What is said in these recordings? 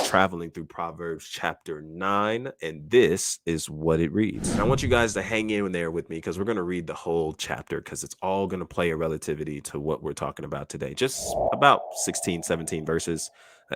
traveling through Proverbs chapter 9, and this is what it reads. And I want you guys to hang in there with me because we're going to read the whole chapter because it's all going to play a relativity to what we're talking about today. Just about 16, 17 verses,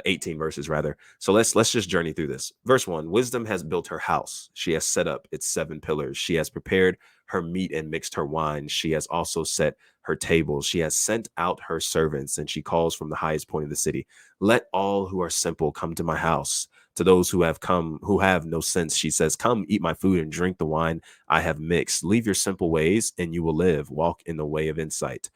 18 verses rather. So let's just journey through this. Verse 1, wisdom has built her house. She has set up its 7 pillars. She has prepared her meat and mixed her wine. She has also set her tables. She has sent out her servants, and she calls from the highest point of the city. Let all who are simple come to my house. To those who have no sense, she says, come eat my food and drink the wine I have mixed. Leave your simple ways and you will live. Walk in the way of insight.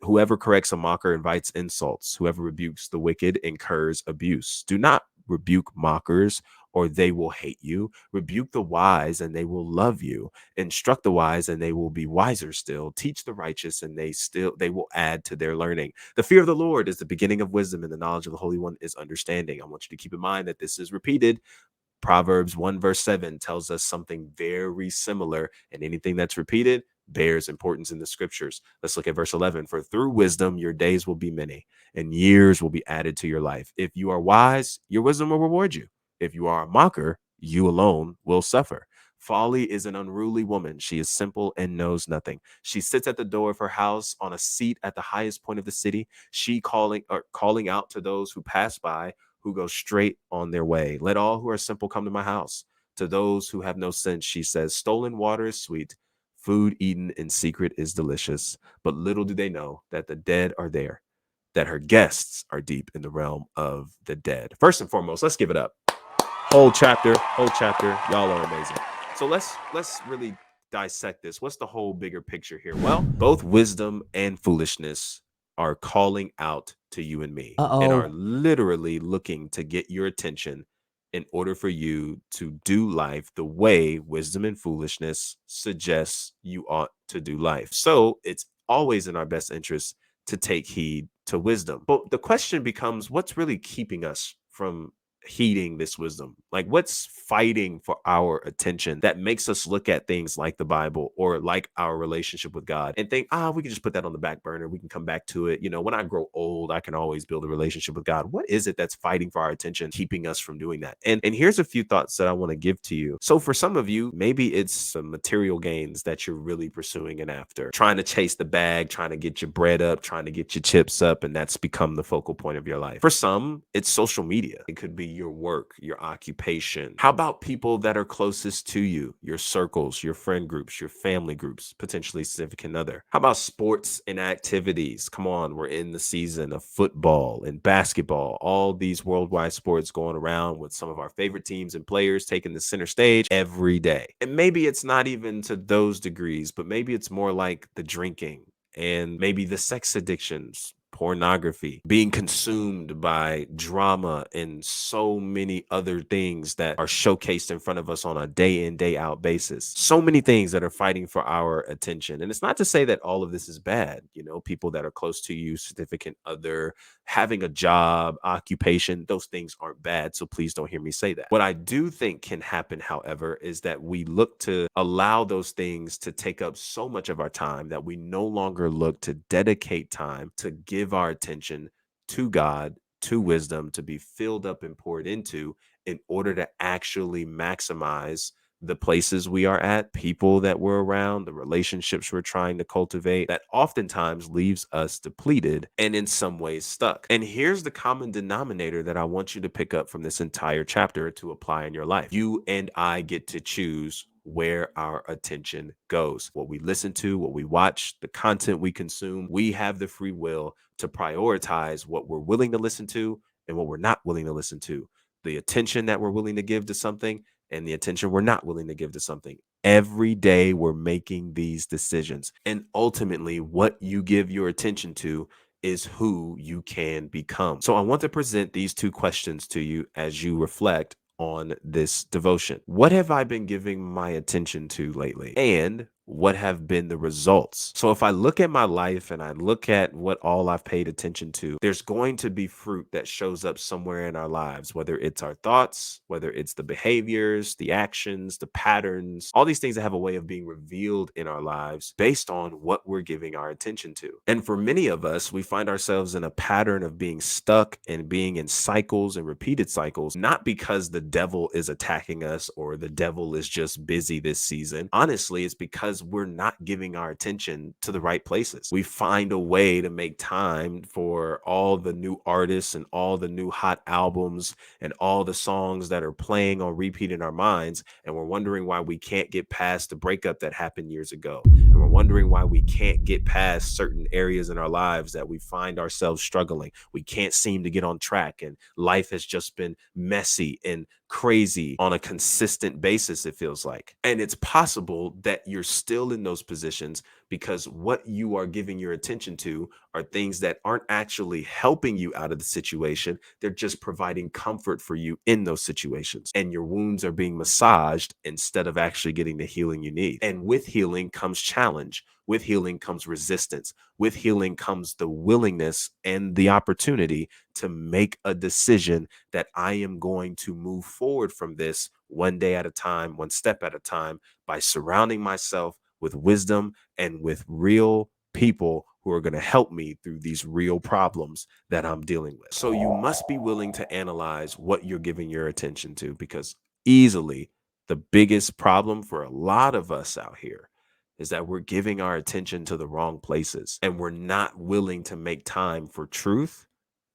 Whoever corrects a mocker invites insults. Whoever rebukes the wicked incurs abuse. Do not rebuke mockers, or they will hate you. Rebuke the wise, and they will love you. Instruct the wise, and they will be wiser still. Teach the righteous, and they will add to their learning. The fear of the Lord is the beginning of wisdom, and the knowledge of the Holy One is understanding. I want you to keep in mind that this is repeated. Proverbs 1 verse 7 tells us something very similar, and anything that's repeated bears importance in the scriptures. Let's look at verse 11. For through wisdom, your days will be many and years will be added to your life. If you are wise, your wisdom will reward you. If you are a mocker, you alone will suffer. Folly is an unruly woman. She is simple and knows nothing. She sits at the door of her house on a seat at the highest point of the city. She calling out to those who pass by, who go straight on their way. Let all who are simple come to my house. To those who have no sense, she says, stolen water is sweet. Food eaten in secret is delicious. But little do they know that the dead are there, that her guests are deep in the realm of the dead. First and foremost, let's give it up. Whole chapter. Y'all are amazing. So let's really dissect this. What's the whole bigger picture here? Well, both wisdom and foolishness are calling out to you and me and are Uh-oh. literally looking to get your attention in order for you to do life the way wisdom and foolishness suggests you ought to do life. So it's always in our best interest to take heed to wisdom. But the question becomes, what's really keeping us from heeding this wisdom? Like, what's fighting for our attention that makes us look at things like the Bible or like our relationship with God and think, we can just put that on the back burner. We can come back to it. When I grow old, I can always build a relationship with God. What is it that's fighting for our attention, keeping us from doing that? And here's a few thoughts that I want to give to you. So for some of you, maybe it's some material gains that you're really pursuing and after, trying to chase the bag, trying to get your bread up, trying to get your chips up, and that's become the focal point of your life. For some, it's social media. It could be your work, your occupation. How about people that are closest to you, your circles, your friend groups, your family groups, potentially significant other? How about sports and activities? Come on, we're in the season of football and basketball, all these worldwide sports going around with some of our favorite teams and players taking the center stage every day. And maybe it's not even to those degrees, but maybe it's more like the drinking and maybe the sex addictions, pornography, being consumed by drama and so many other things that are showcased in front of us on a day in, day out basis. So many things that are fighting for our attention. And it's not to say that all of this is bad. People that are close to you, significant other, having a job, occupation, those things aren't bad. So please don't hear me say that. What I do think can happen, however, is that we look to allow those things to take up so much of our time that we no longer look to dedicate time to give our attention to God, to wisdom, to be filled up and poured into in order to actually maximize the places we are at, people that we're around, the relationships we're trying to cultivate, that oftentimes leaves us depleted and in some ways stuck. And here's the common denominator that I want you to pick up from this entire chapter to apply in your life. You and I get to choose where our attention goes. What we listen to, what we watch, the content we consume, we have the free will to prioritize what we're willing to listen to and what we're not willing to listen to, the attention that we're willing to give to something and the attention we're not willing to give to something. Every day we're making these decisions. And ultimately, what you give your attention to is who you can become. So I want to present these two questions to you as you reflect on this devotion. What have I been giving my attention to lately? And what have been the results? So if I look at my life and I look at what all I've paid attention to, there's going to be fruit that shows up somewhere in our lives, whether it's our thoughts, whether it's the behaviors, the actions, the patterns, all these things that have a way of being revealed in our lives based on what we're giving our attention to. And for many of us, we find ourselves in a pattern of being stuck and being in cycles and repeated cycles, not because the devil is attacking us or the devil is just busy this season. Honestly, it's because we're not giving our attention to the right places. We find a way to make time for all the new artists and all the new hot albums and all the songs that are playing on repeat in our minds. And we're wondering why we can't get past the breakup that happened years ago. And we're wondering why we can't get past certain areas in our lives that we find ourselves struggling. We can't seem to get on track, and life has just been messy and crazy on a consistent basis, it feels like. And it's possible that you're still in those positions because what you are giving your attention to are things that aren't actually helping you out of the situation. They're just providing comfort for you in those situations. And your wounds are being massaged instead of actually getting the healing you need. And with healing comes challenge. With healing comes resistance. With healing comes the willingness and the opportunity to make a decision that I am going to move forward from this one day at a time, one step at a time, by surrounding myself with wisdom and with real people who are going to help me through these real problems that I'm dealing with. So you must be willing to analyze what you're giving your attention to, because easily the biggest problem for a lot of us out here is that we're giving our attention to the wrong places and we're not willing to make time for truth.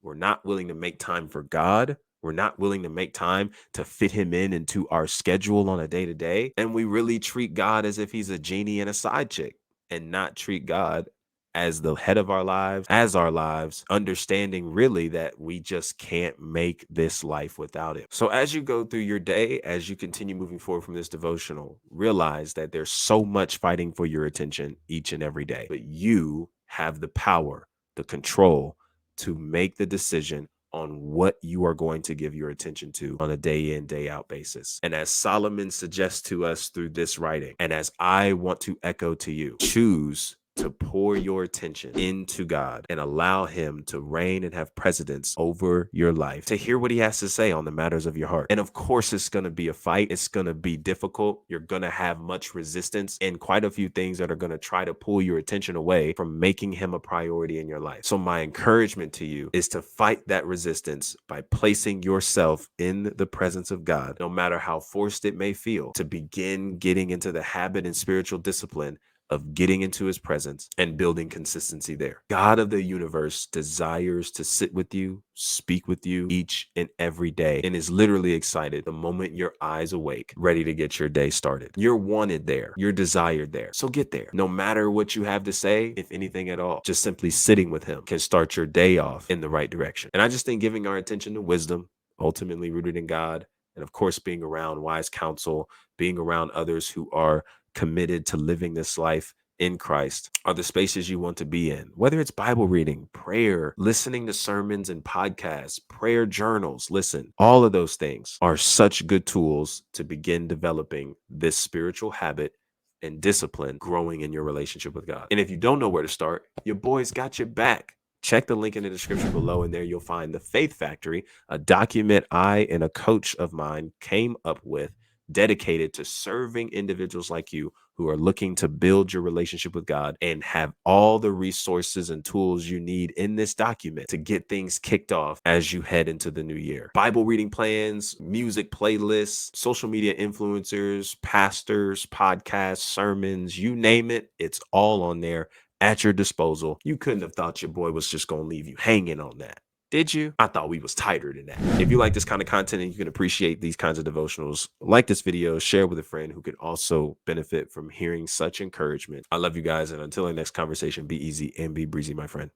We're not willing to make time for God. We're not willing to make time to fit him in into our schedule on a day to day. And we really treat God as if he's a genie and a side chick, and not treat God as the head of our lives, as our lives, understanding really that we just can't make this life without him. So as you go through your day, as you continue moving forward from this devotional, realize that there's so much fighting for your attention each and every day, but you have the power, the control to make the decision on what you are going to give your attention to on a day in, day out basis. And as Solomon suggests to us through this writing, and as I want to echo to you, choose to pour your attention into God and allow him to reign and have precedence over your life, to hear what he has to say on the matters of your heart. And of course, it's going to be a fight. It's going to be difficult. You're going to have much resistance and quite a few things that are going to try to pull your attention away from making him a priority in your life. So my encouragement to you is to fight that resistance by placing yourself in the presence of God, no matter how forced it may feel, to begin getting into the habit and spiritual discipline of getting into his presence and building consistency there. God of the universe desires to sit with you, speak with you each and every day, and is literally excited the moment your eyes awake, ready to get your day started. You're wanted there. You're desired there. So get there. No matter what you have to say, if anything at all, just simply sitting with him can start your day off in the right direction. And I just think giving our attention to wisdom, ultimately rooted in God, and of course being around wise counsel, being around others who are committed to living this life in Christ, are the spaces you want to be in. Whether it's Bible reading, prayer, listening to sermons and podcasts, prayer journals, listen, all of those things are such good tools to begin developing this spiritual habit and discipline, growing in your relationship with God. And if you don't know where to start, your boy's got your back. Check the link in the description below, and there you'll find the Faith Factory, a document I and a coach of mine came up with, dedicated to serving individuals like you who are looking to build your relationship with God, and have all the resources and tools you need in this document to get things kicked off as you head into the new year. Bible reading plans, music playlists, social media influencers, pastors, podcasts, sermons, you name it, it's all on there at your disposal. You couldn't have thought your boy was just going to leave you hanging on that. Did you? I thought we was tighter than that. If you like this kind of content and you can appreciate these kinds of devotionals, like this video, share with a friend who could also benefit from hearing such encouragement. I love you guys. And until our next conversation, be easy and be breezy, my friend.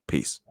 Peace.